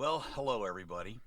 Well, hello everybody.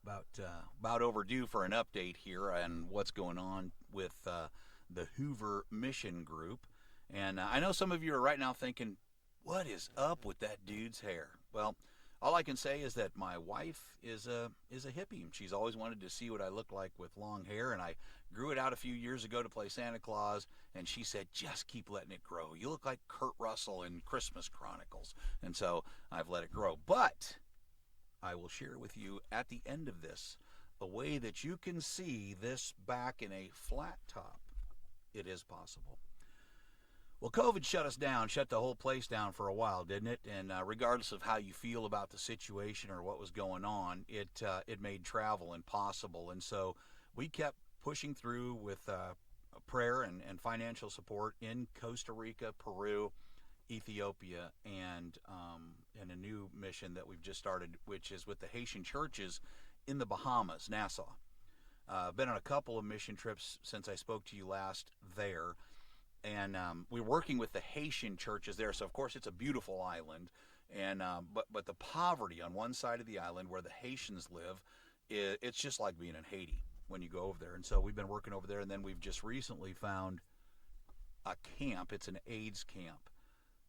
About overdue for an update here on what's going on with the Hoover Mission Group. And I know some of you are right now thinking, "What is up with that dude's hair?" Well, all I can say is that my wife is a hippie. She's always wanted to see what I look like with long hair, and I grew it out a few years ago to play Santa Claus. And she said, "Just keep letting it grow. You look like Kurt Russell in Christmas Chronicles." And so I've let it grow, but I will share with you at the end of this a way that you can see this back in a flat top. It is possible. Well, COVID shut us down, shut the whole place down for a while, didn't it? And regardless of how you feel about the situation or what was going on, it made travel impossible. And so we kept pushing through with prayer and financial support in Costa Rica, Peru, Ethiopia, and a new mission that we've just started, which is with the Haitian churches in the Bahamas, Nassau. I've been on a couple of mission trips since I spoke to you last there, and we're working with the Haitian churches there. So of course it's a beautiful island, and but the poverty on one side of the island where the Haitians live, it's just like being in Haiti when you go over there. And so we've been working over there, and then we've just recently found a camp. It's an AIDS camp.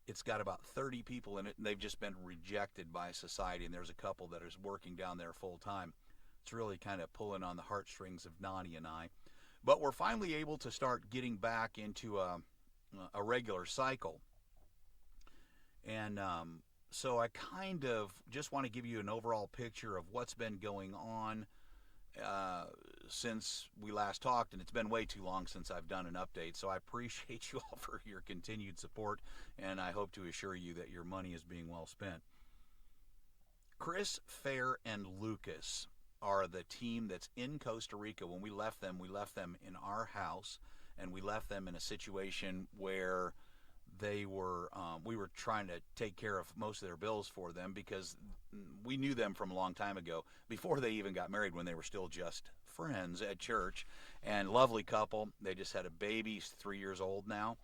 It's got about 30 people in it, and they've just been rejected by society. And there's a couple that is working down there full time. It's really kind of pulling on the heartstrings of Nani and I. But we're finally able to start getting back into a regular cycle. And so I kind of just want to give you an overall picture of what's been going on uh, since we last talked, and it's been way too long since I've done an update. So I appreciate you all for your continued support, and I hope to assure you that your money is being well spent. Chris, Fair, and Lucas are the team that's in Costa Rica. When we left them in our house, and we left them in a situation where we were trying to take care of most of their bills for them because we knew them from a long time ago, before they even got married, when they were still just friends at church. And lovely couple. They just had a baby. He's 3 years old now,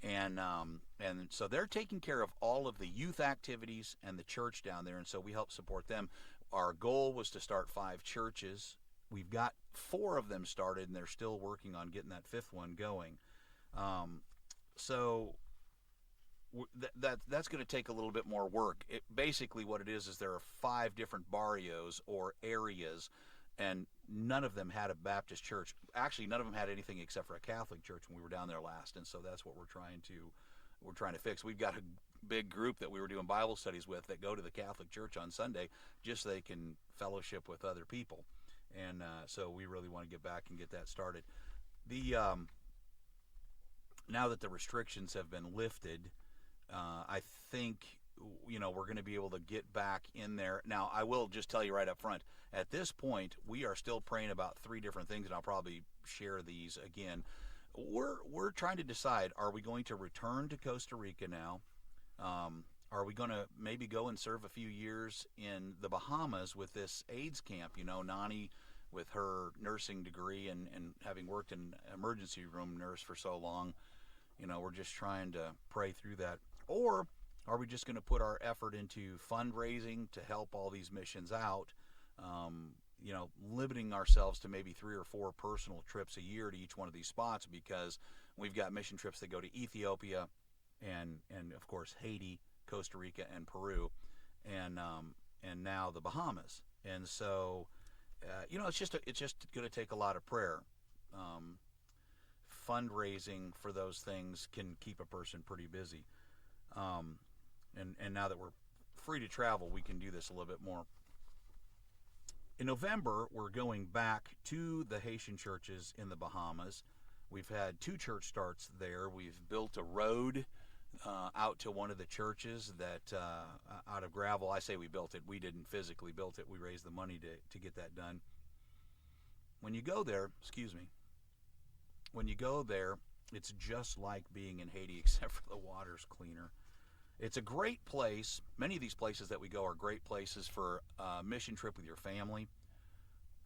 and so they're taking care of all of the youth activities and the church down there, and so we help support them. Our goal was to start 5 churches. We've got 4 of them started, and they're still working on getting that 5th one going. So that's going to take a little bit more work. Basically, what it is there are 5 different barrios or areas, and none of them had a Baptist church. Actually, none of them had anything except for a Catholic church when we were down there last, and so that's what we're trying to fix. We've got a big group that we were doing Bible studies with that go to the Catholic church on Sunday just so they can fellowship with other people, and so we really want to get back and get that started. The Now that the restrictions have been lifted, I think we're going to be able to get back in there. Now, I will just tell you right up front, at this point, we are still praying about 3 different things, and I'll probably share these again. We're trying to decide: are we going to return to Costa Rica now? Are we going to maybe go and serve a few years in the Bahamas with this AIDS camp? Nani, with her nursing degree and having worked in emergency room nurse for so long, we're just trying to pray through that. Or are we just going to put our effort into fundraising to help all these missions out, limiting ourselves to maybe 3 or 4 personal trips a year to each one of these spots, because we've got mission trips that go to Ethiopia and of course Haiti, Costa Rica, and Peru, and now the Bahamas. And so it's just going to take a lot of prayer. Fundraising for those things can keep a person pretty busy. And now that we're free to travel, we can do this a little bit more. In November, we're going back to the Haitian churches in the Bahamas. We've had 2 church starts there. We've built a road out to one of the churches that out of gravel. I say we built it. We didn't physically build it. We raised the money to get that done. When you go there, it's just like being in Haiti, except for the water's cleaner. It's a great place. Many of these places that we go are great places for a mission trip with your family.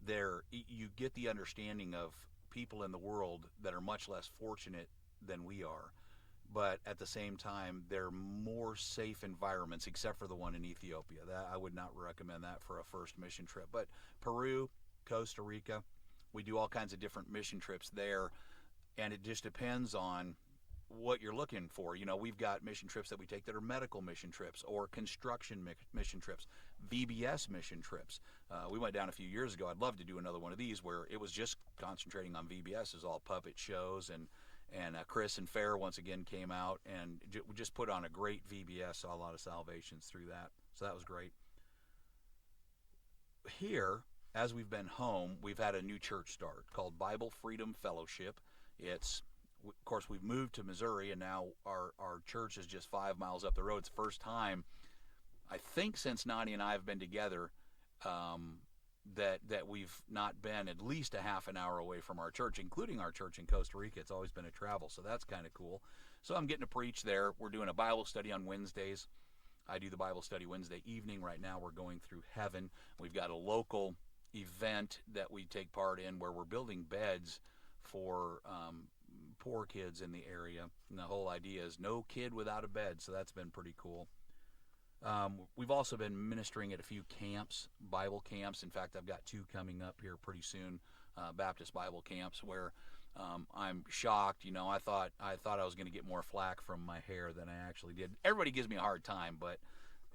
There, you get the understanding of people in the world that are much less fortunate than we are. but at the same time, they're more safe environments, except for the one in Ethiopia. That I would not recommend that for a first mission trip. But Peru, Costa Rica, we do all kinds of different mission trips there, and it just depends on what you're looking for. We've got mission trips that we take that are medical mission trips or construction mission trips, VBS mission trips. We went down a few years ago. I'd love to do another one of these where it was just concentrating on VBS, is all puppet shows, and Chris and Fair once again came out and just put on a great VBS. Saw a lot of salvations through that, so that was great. Here, as we've been home, we've had a new church start called Bible Freedom Fellowship. Of course, we've moved to Missouri, and now our church is just 5 miles up the road. It's the first time, I think, since Nani and I have been together, that we've not been at least a half an hour away from our church, including our church in Costa Rica. It's always been a travel, so that's kind of cool. So I'm getting to preach there. We're doing a Bible study on Wednesdays. I do the Bible study Wednesday evening. Right now we're going through Heaven. We've got a local event that we take part in where we're building beds for poor kids in the area, and the whole idea is no kid without a bed, so that's been pretty cool. We've also been ministering at a few camps, Bible camps. In fact, I've got 2 coming up here pretty soon, Baptist Bible camps, where I'm shocked. I thought I was going to get more flack from my hair than I actually did. Everybody gives me a hard time, but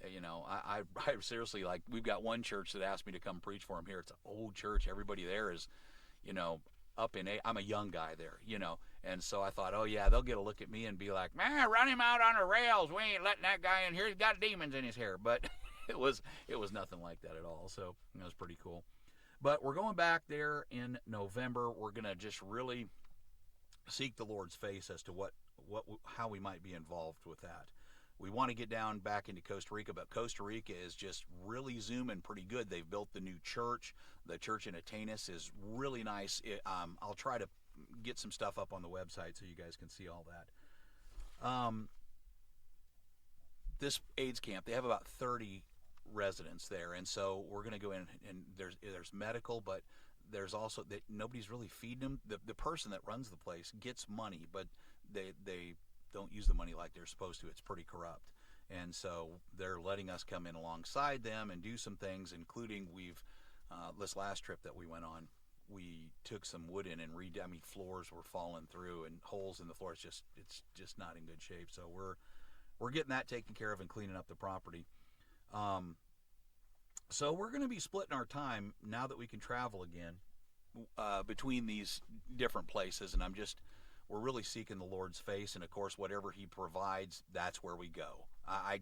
I seriously, like, we've got one church that asked me to come preach for them here. It's an old church. Everybody there is, up in I'm a young guy there, and so I thought, oh yeah, they'll get a look at me and be like, man, run him out on the rails. We ain't letting that guy in here. He's got demons in his hair. But it was nothing like that at all. So it was pretty cool. But we're going back there in November. We're gonna just really seek the Lord's face as to how we might be involved with that. We want to get down back into Costa Rica, but Costa Rica is just really zooming pretty good. They've built the new church. The church in Atenas is really nice. I'll try to get some stuff up on the website so you guys can see all that. This AIDS camp, they have about 30 residents there, and so we're going to go in, and there's medical, but there's also that nobody's really feeding them. The person that runs the place gets money, but they don't use the money like they're supposed to. It's pretty corrupt, and so they're letting us come in alongside them and do some things, including this last trip that we went on, we took some wood in and floors were falling through and holes in the floor. It's just not in good shape. So we're getting that taken care of and cleaning up the property. So we're going to be splitting our time now that we can travel again between these different places, and we're really seeking the Lord's face, and of course whatever He provides, that's where we go. I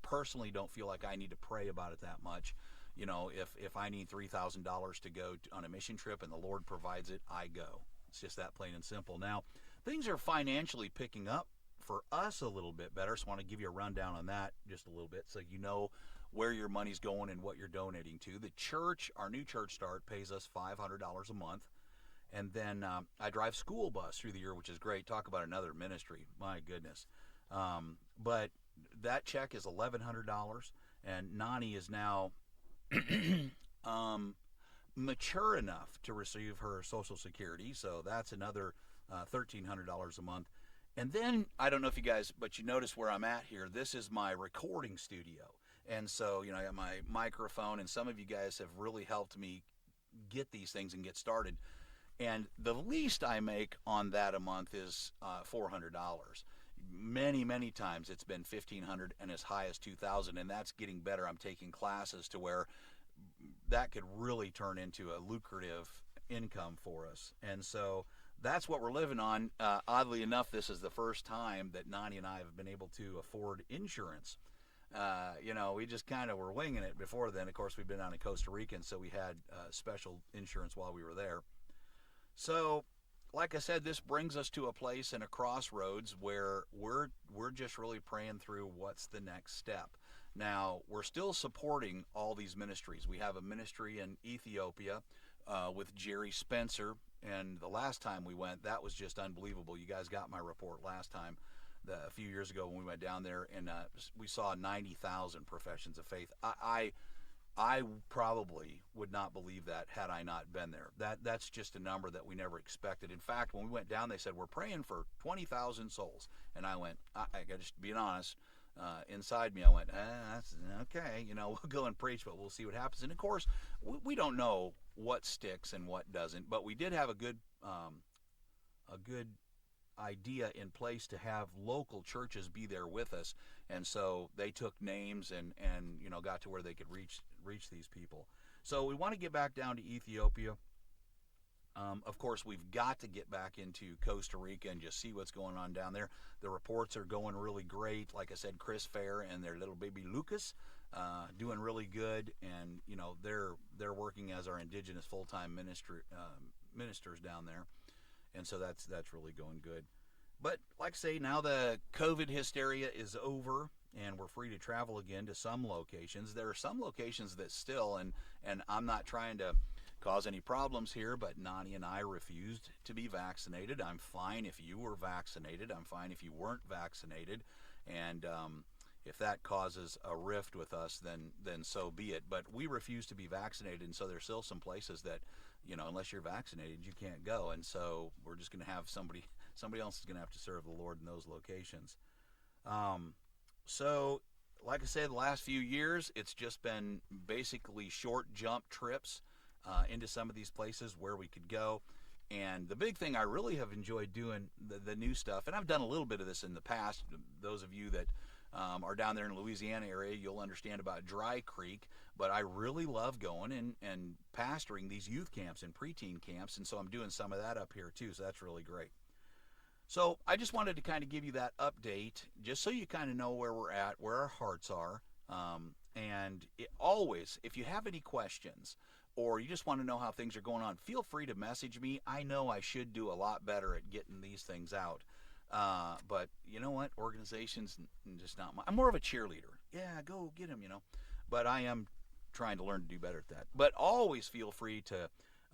personally don't feel like I need to pray about it that much. If I need $3,000 to go on a mission trip and the Lord provides it, I go. It's just that plain and simple. Now, things are financially picking up for us a little bit better, so I want to give you a rundown on that just a little bit so you know where your money's going and what you're donating to. The church, our new church start, pays us $500 a month. And then I drive school bus through the year, which is great. Talk about another ministry. My goodness. But that check is $1,100, and Nani is now mature enough to receive her Social Security, so that's another $1,300 a month. And then, I don't know if you guys, but you notice where I'm at here. This is my recording studio. And so, I got my microphone, and some of you guys have really helped me get these things and get started. And the least I make on that a month is $400. Many, many times it's been $1,500 and as high as $2,000, and that's getting better. I'm taking classes to where that could really turn into a lucrative income for us. And so that's what we're living on. Oddly enough, this is the first time that Nani and I have been able to afford insurance. We just kind of were winging it before then. Of course, we've been down in Costa Rica, and so we had special insurance while we were there. So, like I said, this brings us to a place and a crossroads where we're just really praying through what's the next step. Now, we're still supporting all these ministries. We have a ministry in Ethiopia with Jerry Spencer, and the last time we went, that was just unbelievable. You guys got my report last time, a few years ago when we went down there, and we saw 90,000 professions of faith. I I probably would not believe that had I not been there. That's just a number that we never expected. In fact, when we went down, they said we're praying for 20,000 souls, and I went, I got just being honest. Inside me, I went, that's okay. We'll go and preach, but we'll see what happens. And of course, we don't know what sticks and what doesn't. But we did have a good idea in place to have local churches be there with us, and so they took names and got to where they could reach these people. So we want to get back down to Ethiopia. Of course, we've got to get back into Costa Rica and just see what's going on down there. The reports are going really great. Like I said, Chris Fair and their little baby Lucas doing really good, and they're working as our indigenous full-time ministers down there, and so that's really going good. But like I say, now the COVID hysteria is over, and we're free to travel again to some locations. There are some locations that still, and I'm not trying to cause any problems here, but Nani and I refused to be vaccinated. I'm fine if you were vaccinated. I'm fine if you weren't vaccinated. And if that causes a rift with us, then so be it. But we refuse to be vaccinated, and so there's still some places that, unless you're vaccinated, you can't go. And so we're just going to have somebody else is going to have to serve the Lord in those locations. So, like I said, the last few years, it's just been basically short jump trips into some of these places where we could go. And the big thing I really have enjoyed doing, the new stuff, and I've done a little bit of this in the past. Those of you that are down there in the Louisiana area, you'll understand about Dry Creek, but I really love going and pastoring these youth camps and preteen camps, and so I'm doing some of that up here too, so that's really great. So I just wanted to kind of give you that update, just so you kind of know where we're at, where our hearts are, and always, if you have any questions, or you just want to know how things are going on, feel free to message me. I know I should do a lot better at getting these things out. But you know what? Organization's just not I'm more of a cheerleader. Yeah, go get them, But I am trying to learn to do better at that. But always feel free to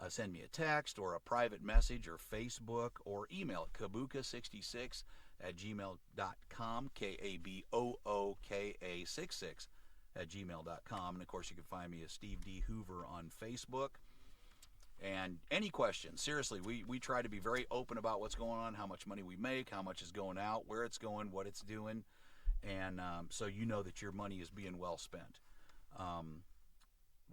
send me a text or a private message or Facebook or email at kabooka66@gmail.com, KABOOKA66@gmail.com. And of course, you can find me as Steve D. Hoover on Facebook. And any questions, seriously, we try to be very open about what's going on, how much money we make, how much is going out, where it's going, what it's doing, and so you know that your money is being well spent.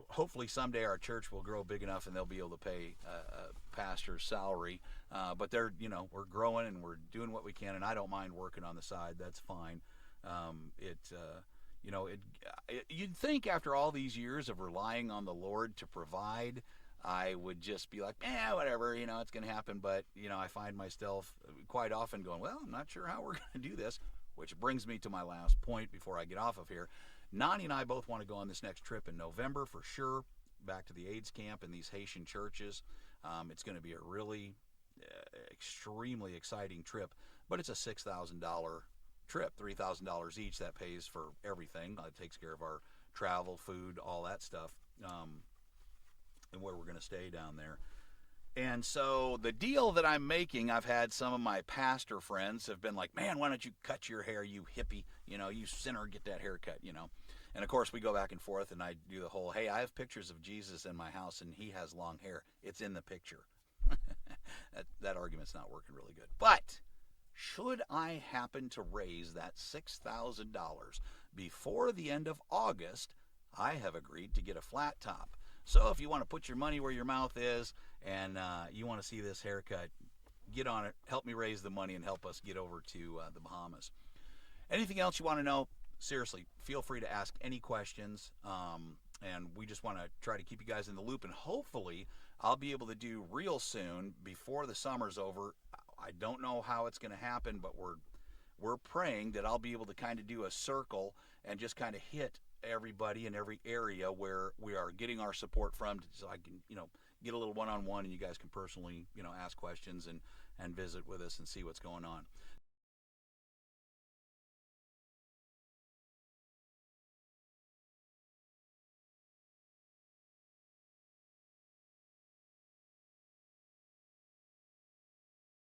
Hopefully someday our church will grow big enough and they'll be able to pay a pastor's salary, but we're growing and we're doing what we can, and I don't mind working on the side. That's fine. You'd think after all these years of relying on the Lord to provide, I would just be like, whatever, it's going to happen. But, I find myself quite often going, well, I'm not sure how we're going to do this, which brings me to my last point before I get off of here. Nani and I both want to go on this next trip in November for sure, back to the AIDS camp and these Haitian churches. It's going to be a really extremely exciting trip, but it's a $6,000 trip, $3,000 each. That pays for everything. It takes care of our travel, food, all that stuff. And where we're going to stay down there. And so the deal that I'm making, I've had some of my pastor friends have been like, man, why don't you cut your hair, you hippie, you sinner, get that haircut, And of course we go back and forth, and I do the whole, hey, I have pictures of Jesus in my house and he has long hair. It's in the picture. that argument's not working really good. But should I happen to raise that $6,000 before the end of August, I have agreed to get a flat top. So if you want to put your money where your mouth is and you want to see this haircut, get on it. Help me raise the money and help us get over to the Bahamas. Anything else you want to know? Seriously, feel free to ask any questions. And we just want to try to keep you guys in the loop. And hopefully I'll be able to do real soon before the summer's over. I don't know how it's going to happen, but we're praying that I'll be able to kind of do a circle and just kind of hit everybody in every area where we are getting our support from, so I can, get a little one-on-one, and you guys can personally, ask questions and visit with us and see what's going on.